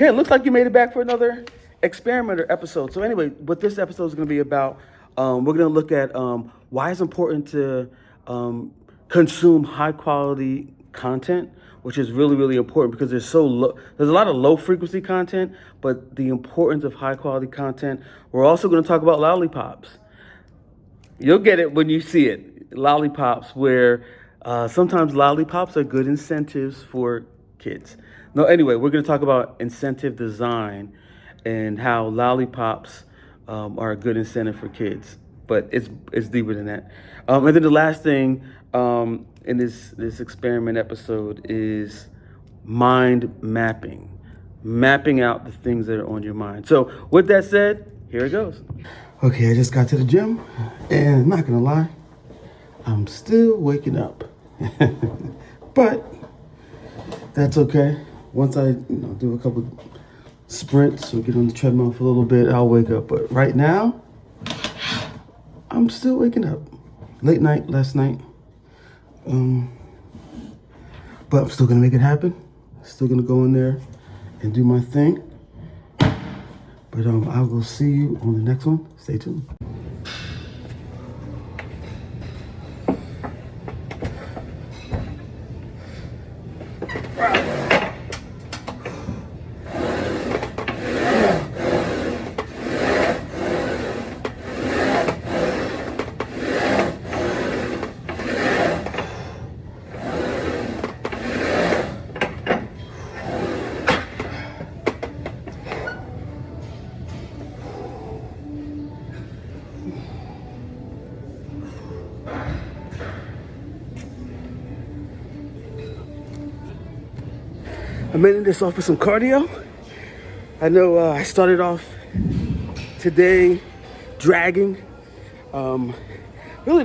Hey, it looks like you made it back for another experimenter episode. So anyway, what this episode is going to be about, we're going to look at why it's important to consume high quality content, which is really, really important because there's a lot of low frequency content, but the importance of high quality content. We're also going to talk about lollipops. You'll get it when you see it. Lollipops, where sometimes lollipops are good incentives for kids. No, anyway, we're going to talk about incentive design and how lollipops are a good incentive for kids. But it's deeper than that. And then the last thing in this experiment episode is mind mapping, mapping out the things that are on your mind. So with that said, here it goes. Okay, I just got to the gym, and I'm not gonna lie, I'm still waking up. But that's okay. Once I do a couple sprints or get on the treadmill for a little bit, I'll wake up. But right now, I'm still waking up. Late night last night. But I'm still gonna make it happen. Still gonna go in there and do my thing. But I will see you on the next one. Stay tuned. I'm ending this off with some cardio. I know I started off today dragging. Really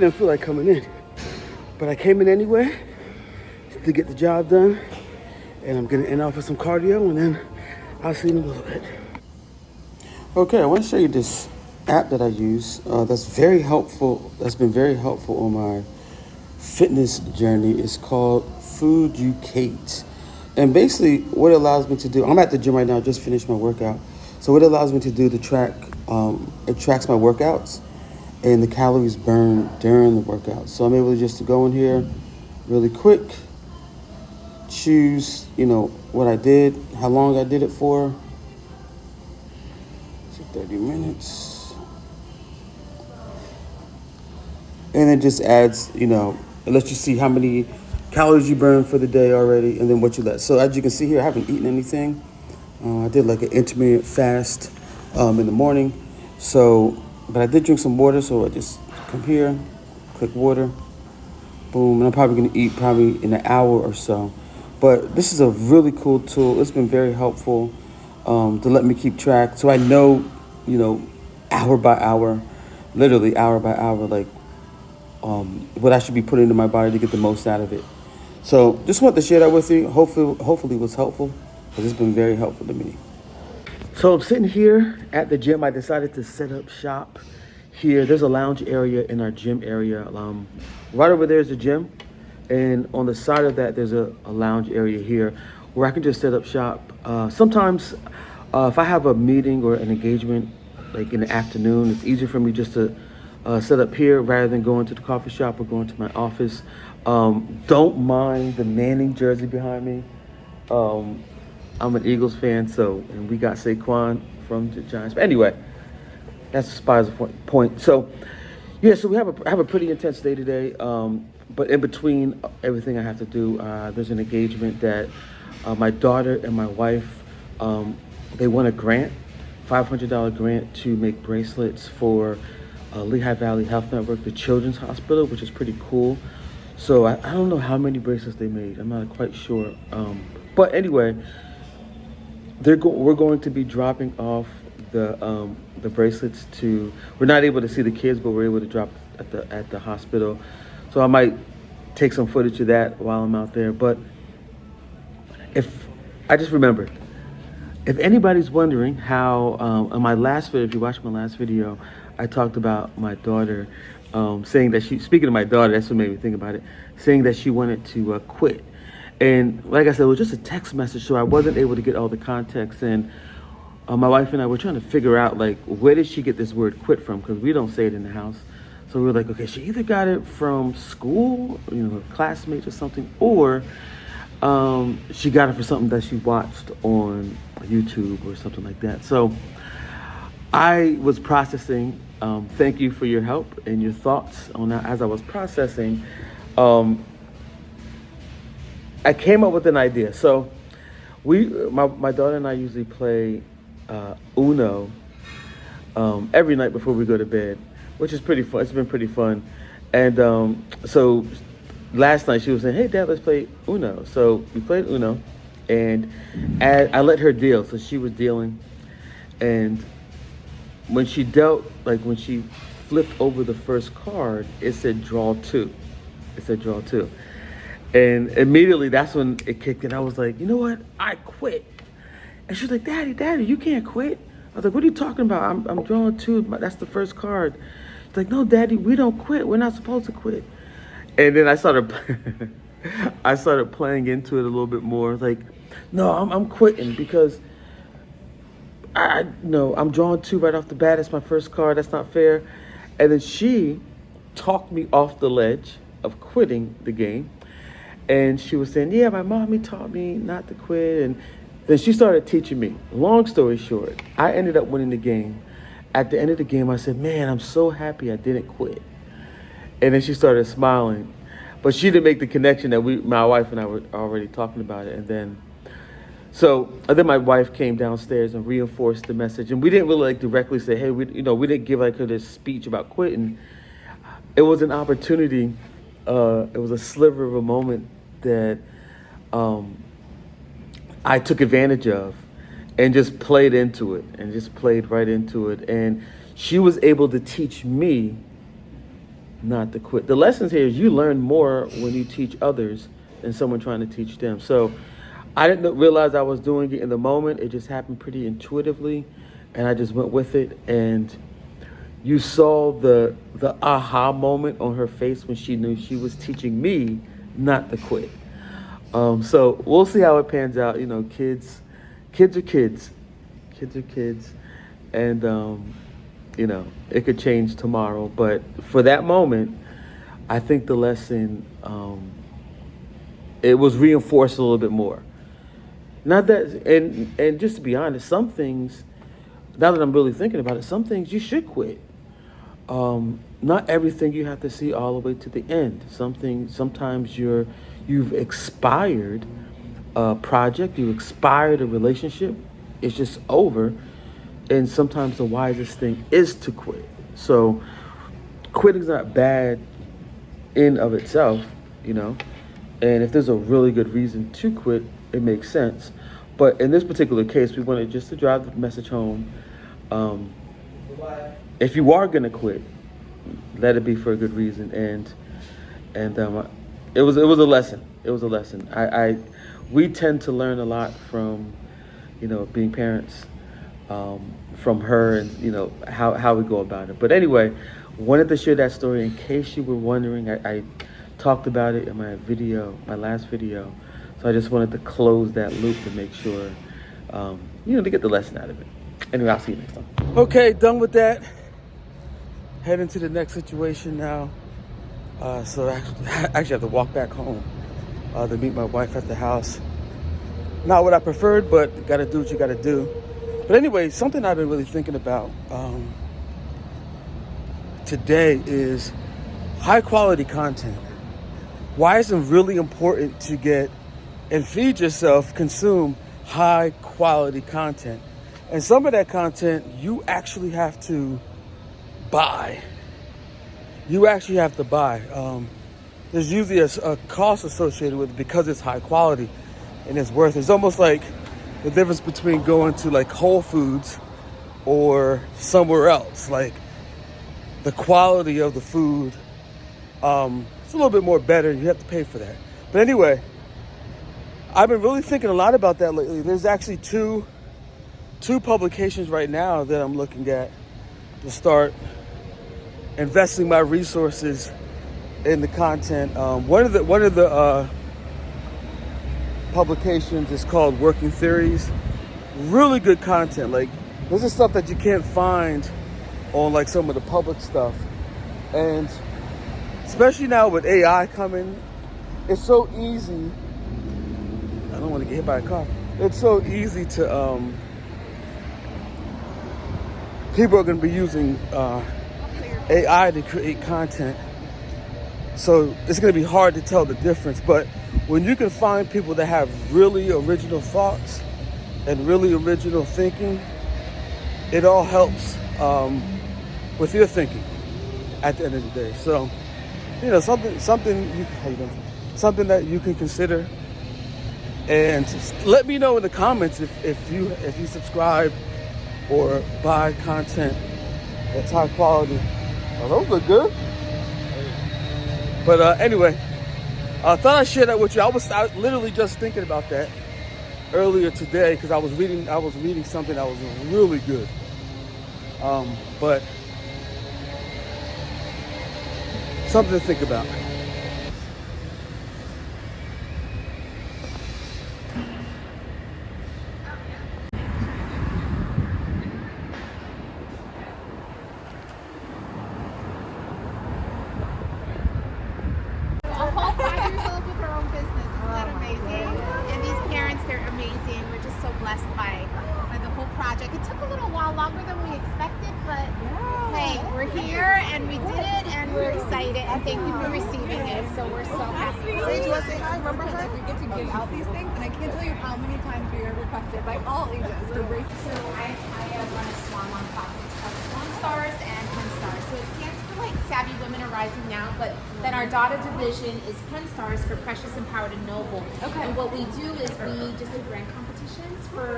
didn't feel like coming in, but I came in anyway to get the job done. And I'm gonna end off with some cardio, and then I'll see you in a little bit. Okay, I want to show you this app that I use. That's very helpful. That's been very helpful on my fitness journey. It's called Food-U-Cate. And basically what it allows me to do, I'm at the gym right now, just finished my workout. So what it allows me to do to track, it tracks my workouts and the calories burned during the workout. So I'm able to just to go in here really quick, choose, what I did, how long I did it for. So 30 minutes. And it just adds, it lets you see how many calories you burn for the day already, and then what you let. So as you can see here, I haven't eaten anything. I did like an intermittent fast in the morning. But I did drink some water, so I just come here, quick water, boom, and I'm probably gonna eat probably in an hour or so. But this is a really cool tool. It's been very helpful to let me keep track. So I know, hour by hour, literally hour by hour, like what I should be putting into my body to get the most out of it. So just want to share that with you. Hopefully it was helpful, because it's been very helpful to me. So I'm sitting here at the gym. I decided to set up shop here. There's a lounge area in our gym area. Right over there is the gym. And on the side of that, there's a lounge area here where I can just set up shop. Sometimes if I have a meeting or an engagement like in the afternoon, it's easier for me just to set up here rather than going to the coffee shop or going to my office. Don't mind the Manning jersey behind me. I'm an Eagles fan, and we got Saquon from the Giants. But anyway, that's besides the point. So, yeah, so I have a pretty intense day today. But in between everything I have to do, there's an engagement that my daughter and my wife, they won a grant, $500 grant to make bracelets for Lehigh Valley Health Network, the Children's Hospital, which is pretty cool. So I don't know how many bracelets they made. I'm not quite sure. But anyway, we're going to be dropping off the bracelets to. We're not able to see the kids, but we're able to drop at the hospital. So I might take some footage of that while I'm out there. But if I just remembered, if anybody's wondering how on my last video, if you watched my last video, I talked about my daughter. Saying that speaking of my daughter, that's what made me think about it, saying that she wanted to quit. And like I said, it was just a text message, so I wasn't able to get all the context. And my wife and I were trying to figure out, like, where did she get this word quit from? Because we don't say it in the house. So we were like, okay, she either got it from school, classmates or something, or she got it for something that she watched on YouTube or something like that. So I was processing. Thank you for your help and your thoughts on that. As I was processing, I came up with an idea. So my daughter and I usually play Uno every night before we go to bed, which is pretty fun. It's been pretty fun. And so last night she was saying, hey, Dad, let's play Uno. So we played Uno, and I let her deal. So she was dealing. And when she dealt, like when she flipped over the first card, it said draw two. It said draw two. And immediately that's when it kicked in. I was like, you know what? I quit. And she's like, Daddy, you can't quit. I was like, what are you talking about? I'm drawing two. That's the first card. She's like, no, Daddy, we don't quit. We're not supposed to quit. And then I started playing into it a little bit more. Like, no, I'm quitting because I'm drawing two right off the bat. It's my first card. That's not fair. And then she talked me off the ledge of quitting the game. And she was saying, yeah, my mommy taught me not to quit. And then she started teaching me. Long story short, I ended up winning the game. At the end of the game, I said, man, I'm so happy I didn't quit. And then she started smiling. But she didn't make the connection that my wife and I were already talking about it. And then my wife came downstairs and reinforced the message. And we didn't really directly say, hey, we didn't give her this speech about quitting. It was an opportunity. It was a sliver of a moment that I took advantage of and just played into it and just played right into it. And she was able to teach me not to quit. The lessons here is you learn more when you teach others than someone trying to teach them. So I didn't realize I was doing it in the moment. It just happened pretty intuitively, and I just went with it. And you saw the aha moment on her face when she knew she was teaching me not to quit. So we'll see how it pans out. Kids are kids. Kids are kids. And, it could change tomorrow. But for that moment, I think the lesson, it was reinforced a little bit more. Not that, and just to be honest, some things, now that I'm really thinking about it, some things you should quit. Not everything you have to see all the way to the end. Sometimes you've expired a project, you've expired a relationship, it's just over. And sometimes the wisest thing is to quit. So quitting's not bad in of itself, and if there's a really good reason to quit, it makes sense. But in this particular case, we wanted just to drive the message home. If you are gonna quit, let it be for a good reason. And it was a lesson. It was a lesson. We tend to learn a lot from, being parents, from her and how we go about it. But anyway, wanted to share that story in case you were wondering. I talked about it in my last video. So I just wanted to close that loop to make sure, to get the lesson out of it. Anyway, I'll see you next time. Okay, done with that. Head into the next situation now. So I actually have to walk back home to meet my wife at the house. Not what I preferred, but you gotta do what you gotta do. But anyway, something I've been really thinking about today is high quality content. Why is it really important to get and feed yourself, consume high quality content? And some of that content you actually have to buy. There's usually a cost associated with it because it's high quality and it's worth it. It's almost like the difference between going to like Whole Foods or somewhere else. Like the quality of the food, it's a little bit more better. You have to pay for that. But anyway, I've been really thinking a lot about that lately. There's actually two publications right now that I'm looking at to start investing my resources in the content. One of the publications. It's called Working Theories. Really good content. Like, this is stuff that you can't find on like some of the public stuff. And especially now with AI coming, it's so easy. I don't want to get hit by a car. It's so easy to, people are going to be using AI to create content. So it's going to be hard to tell the difference. But when you can find people that have really original thoughts and really original thinking, it all helps with your thinking at the end of the day. So, you know, something that you can consider. And let me know in the comments if you subscribe or buy content that's high quality. Oh, those look good. But anyway, I thought I'd share that with you. I was literally just thinking about that earlier today because I was reading something that was really good. But something to think about. By the whole project. It took a little while longer than we expected, but hey, we're here and we did it and we're excited and thank you for receiving it. So we're so happy. Sage was saying, I remember her, we get to give out these things and I can't tell you how many times we are requested by all ages to race. So I run a SWAN nonprofit. It's called Swan Stars and Pen Stars. So it stands for like Savvy Women Are Rising Now, but then our daughter division is Pen Stars for Precious, Empowered, and Noble. Okay. And what we do is we just do grant competitions for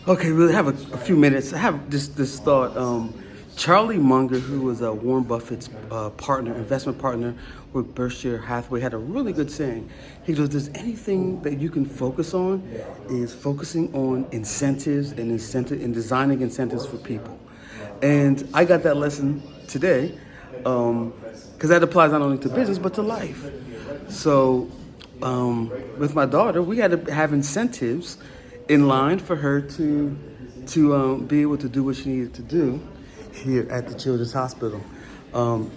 Okay, really have a few minutes. I have this thought. Charlie Munger, who was Warren Buffett's investment partner with Berkshire Hathaway, had a really good saying. He goes, "There's anything that you can focus on is focusing on incentives and designing incentives for people." And I got that lesson today because that applies not only to business but to life. So with my daughter, we had to have incentives in line for her to be able to do what she needed to do here at the Children's Hospital.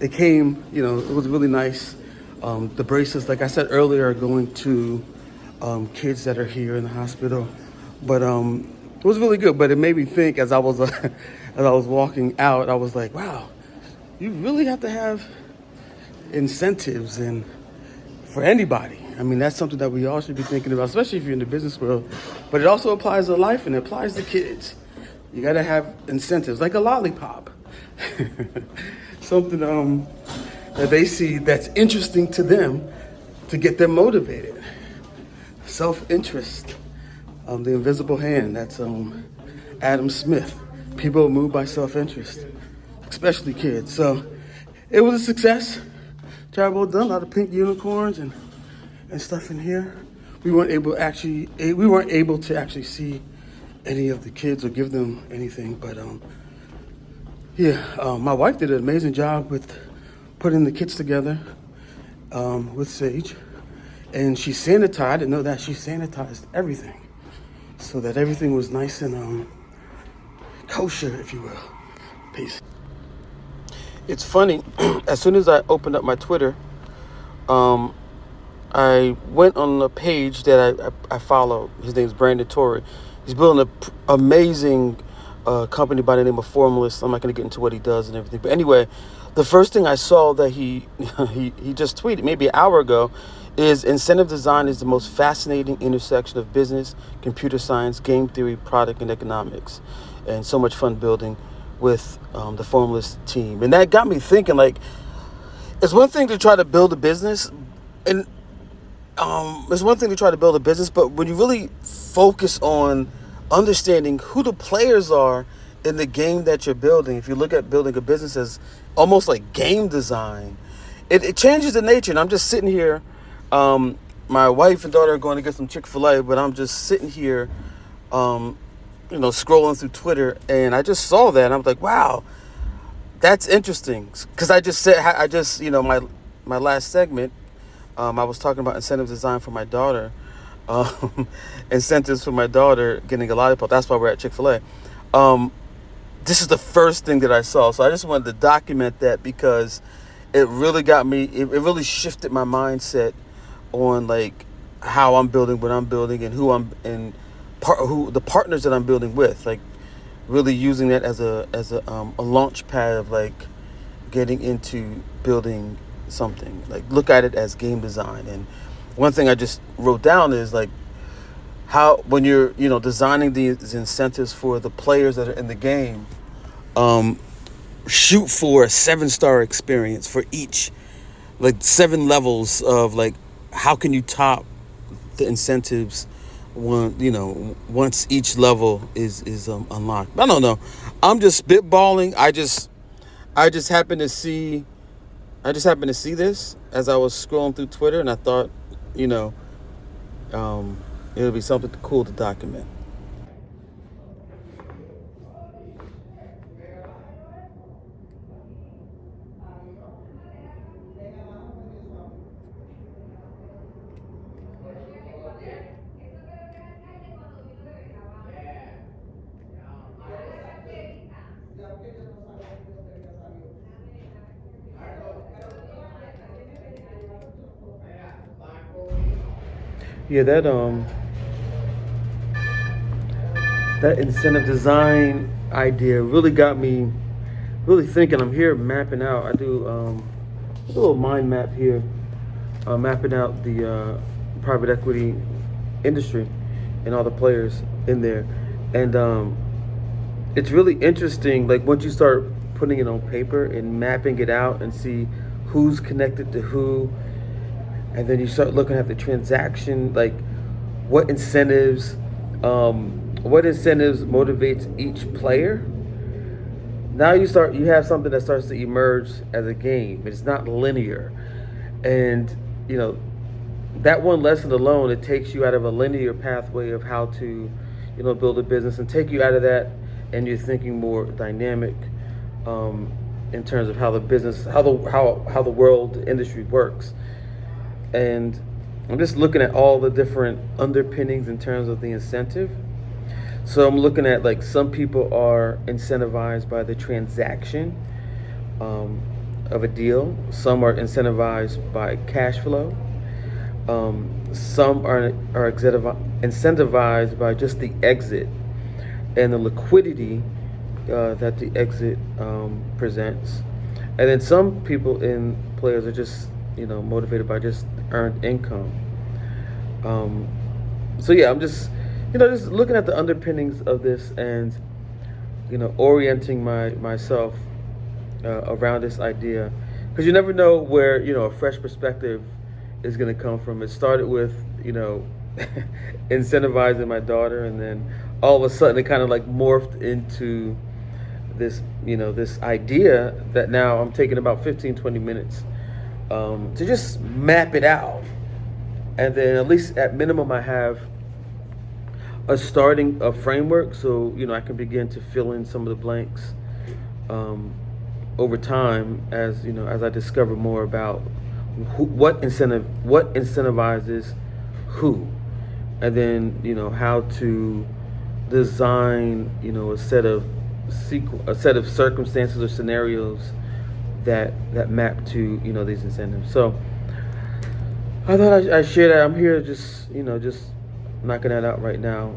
It came, you know, it was really nice. The bracelets, like I said earlier, are going to kids that are here in the hospital. But it was really good. But it made me think as I was walking out, I was like, wow, you really have to have incentives and for anybody. I mean, that's something that we all should be thinking about, especially if you're in the business world. But it also applies to life and it applies to kids. You got to have incentives, like a lollipop. Something that they see that's interesting to them to get them motivated. Self-interest. The invisible hand, that's Adam Smith. People are moved by self-interest, especially kids. So it was a success. Job well done, a lot of pink unicorns and stuff in here. We weren't able to actually see any of the kids or give them anything, but my wife did an amazing job with putting the kits together with Sage, and she sanitized. I didn't know that she sanitized everything so that everything was nice and kosher, if you will. Peace. It's funny. As soon as I opened up my Twitter, I went on a page that I follow. His name's Brandon Torrey. He's building an amazing company by the name of Formalist. I'm not going to get into what he does and everything. But anyway, the first thing I saw that he just tweeted maybe an hour ago is incentive design is the most fascinating intersection of business, computer science, game theory, product, and economics. And so much fun building with the Formalist team. And that got me thinking, like, it's one thing to try to build a business, and it's one thing to try to build a business, but when you really focus on understanding who the players are in the game that you're building, if you look at building a business as almost like game design, it changes the nature. And I'm just sitting here, my wife and daughter are going to get some Chick-fil-A, but I'm just sitting here, scrolling through Twitter, and I just saw that, and I was like, wow, that's interesting. Because my last segment, I was talking about incentive design for my daughter. incentives for my daughter getting a lollipop. That's why we're at Chick-fil-A. This is the first thing that I saw. So I just wanted to document that because it really got me, it really shifted my mindset on like how I'm building what I'm building and who the partners that I'm building with, like really using that as a launch pad of like getting into building something. Like look at it as game design. And one thing I just wrote down is like how when you're designing these incentives for the players that are in the game, shoot for a 7-star experience for each, like 7 levels of like how can you top the incentives once each level is unlocked. I don't know. I'm just spitballing. I just happened to see this as I was scrolling through Twitter, and I thought, it would be something cool to document. Yeah, that incentive design idea really got me really thinking. I'm here mapping out. I do a little mind map here, mapping out the private equity industry and all the players in there, and it's really interesting. Like once you start putting it on paper and mapping it out and see who's connected to who, and then you start looking at the transaction, like what incentives motivates each player. Now you have something that starts to emerge as a game. It's not linear, and that one lesson alone, it takes you out of a linear pathway of how to build a business, and take you out of that, and you're thinking more dynamic in terms of how the business, how the world, the industry works. And I'm just looking at all the different underpinnings in terms of the incentive. So I'm looking at like some people are incentivized by the transaction of a deal. Some are incentivized by cash flow. Some are incentivized by just the exit and the liquidity that the exit presents. And then some people in players are just motivated by just earned income. So yeah, I'm just just looking at the underpinnings of this, and orienting myself around this idea, because you never know where a fresh perspective is going to come from. It started with incentivizing my daughter, and then all of a sudden it kind of like morphed into this this idea that now I'm taking about 15-20 minutes to just map it out, and then at least at minimum I have a framework, so I can begin to fill in some of the blanks over time as as I discover more about what incentivizes who, and then how to design a set of circumstances or scenarios that map to these incentives. So I thought I share that. I'm here just knocking that out right now.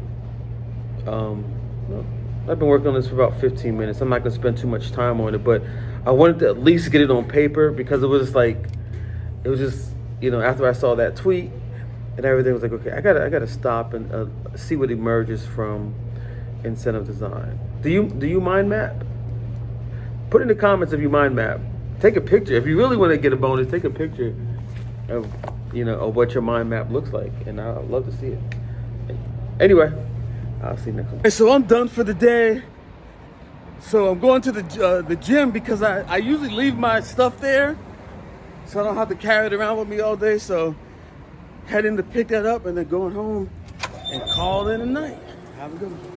I've been working on this for about 15 minutes. I'm not gonna spend too much time on it, but I wanted to at least get it on paper, because it was just after I saw that tweet and everything, was like, okay, I gotta stop and see what emerges from incentive design. Do you mind map? Put in the comments if you mind map. Take a picture. If you really want to get a bonus, take a picture of of what your mind map looks like, and I'd love to see it. Anyway, I'll see you next time. So I'm done for the day. So I'm going to the gym, because I usually leave my stuff there, so I don't have to carry it around with me all day. So heading to pick that up, and then going home and call it a night. Have a good one.